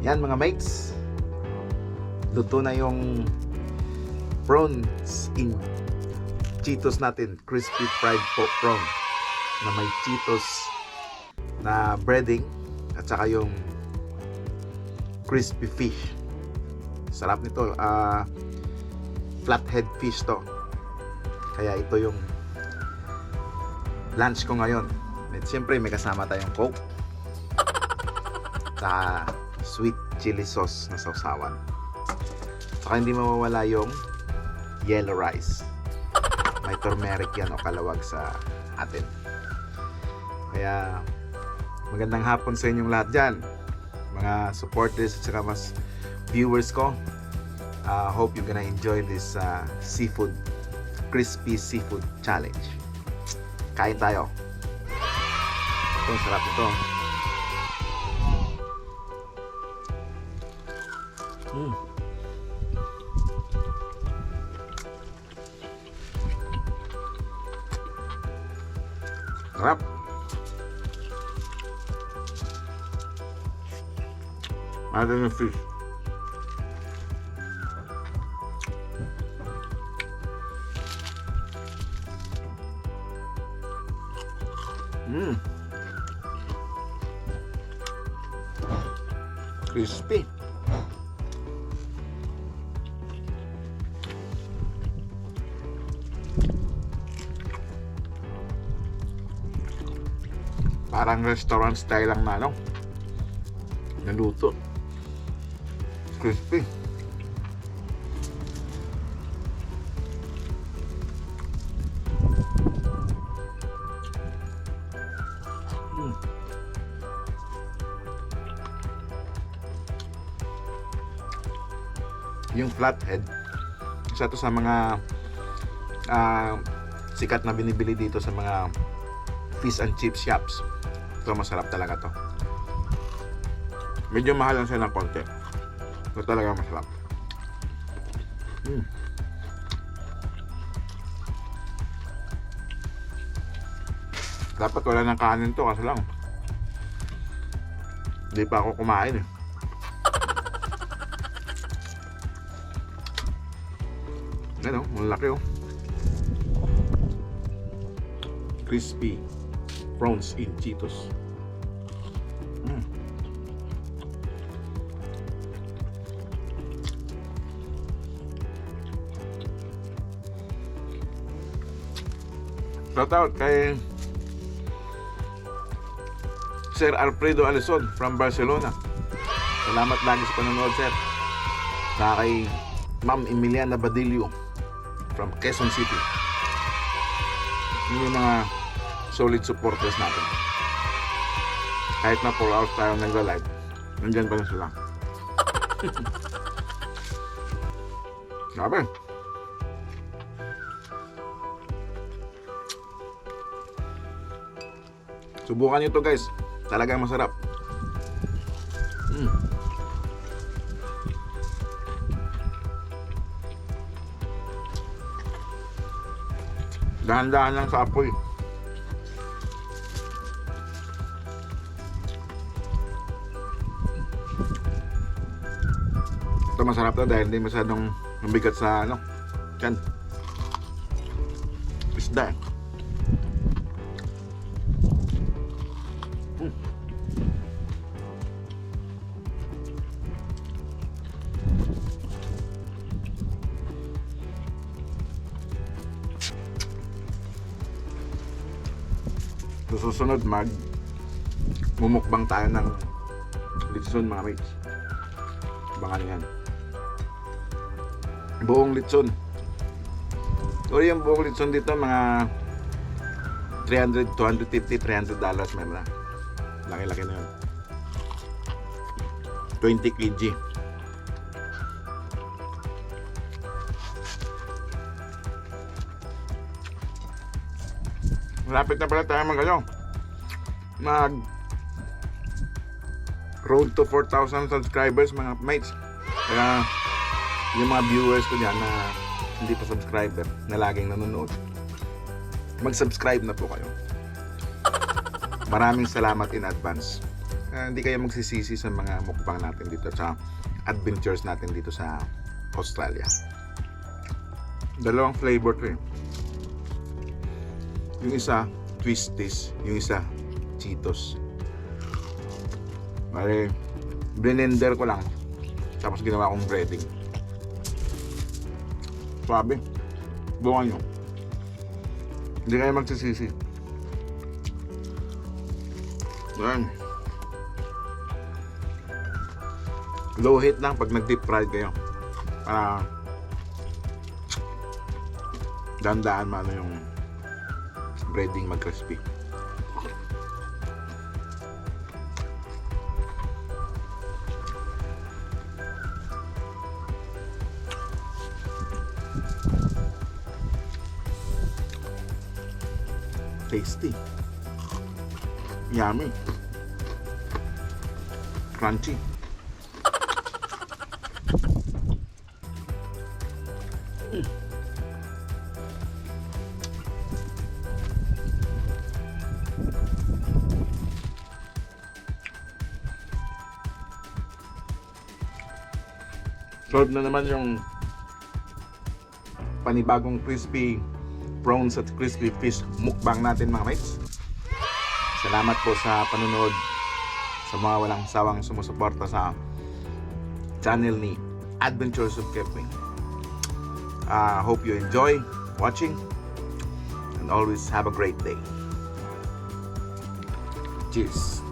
Yan mga mates, luto na yung prawns in Cheetos natin. Crispy fried pork prawn na may Cheetos na breading at saka yung crispy fish. Sarap nito. Flathead fish to. Kaya ito yung lunch ko ngayon. At siyempre may kasama tayong Coke sa sweet chili sauce na sausawan. Saka hindi mawawala yung yellow rice. May turmeric yan o kalawag sa atin. Kaya magandang hapon sa inyong lahat dyan, mga supporters at saka mas viewers ko. Hope you're gonna enjoy this seafood, crispy seafood challenge. Kain tayo. Ito, sarap ito. Sarap. Ada yung fish. Crispy. Parang restaurant style lang na naluto. Crispy. Yung flathead, isa to sa mga sikat na binibili dito sa mga fish and chip shops. Ito masarap talaga to. Medyo mahal lang siya ng konti. Ito talaga masarap. Dapat wala ng kanin to kasi lang hindi pa ako kumain eh. Ano, malaki oh. Crispy prawns in Cheetos. Shout out kay Sir Alfredo Alison from Barcelona. Salamat lagi sa panonood, sir. Saka kay Ma'am Emiliana Badilio from Quezon City. Yung mga solid supporters natin. Kahit na 4 hours tayo nagla-live, nandyan pa na sila. Sabi. Subukan nyo to guys. Talagang masarap. Dahan-dahan lang sa apoy. Ito masarap to dahil hindi masyadong mabigat sa tiyan. Isda. Susunod mumukbang tayo ng litson mga mates. Abangan yan. Buong litson. O yung buong litson dito mga $300, $250, $300 meron na. Laki-laki na yun. 20 kg. Malapit na pala tayo mag road to 4,000 subscribers mga mates. Kaya yung mga viewers ko dyan na hindi pa subscriber na laging nanonood, mag-subscribe na po kayo. Maraming salamat in advance. hindi kayo magsisisi sa mga mukbang natin dito sa adventures natin dito sa Australia. Dalawang flavor to eh. Yung isa Twisties, yung isa Cheetos. Bale, blender ko lang. Tapos ginawa kong breading. Sabi, buwan nyo. Hindi kayo magsisisi. Yan. Low heat lang pag nag-deep fried kayo. Para dandaan maano yung breading mag-crispy. Tasty. Yummy. Crunchy. Solve na naman yung panibagong crispy prawns at crispy fish mukbang natin mga mates. Salamat po sa panunod, sa mga walang sawang sumusuporta sa channel ni Adventures of Kepwing. Hope you enjoy watching and always have a great day. Cheers!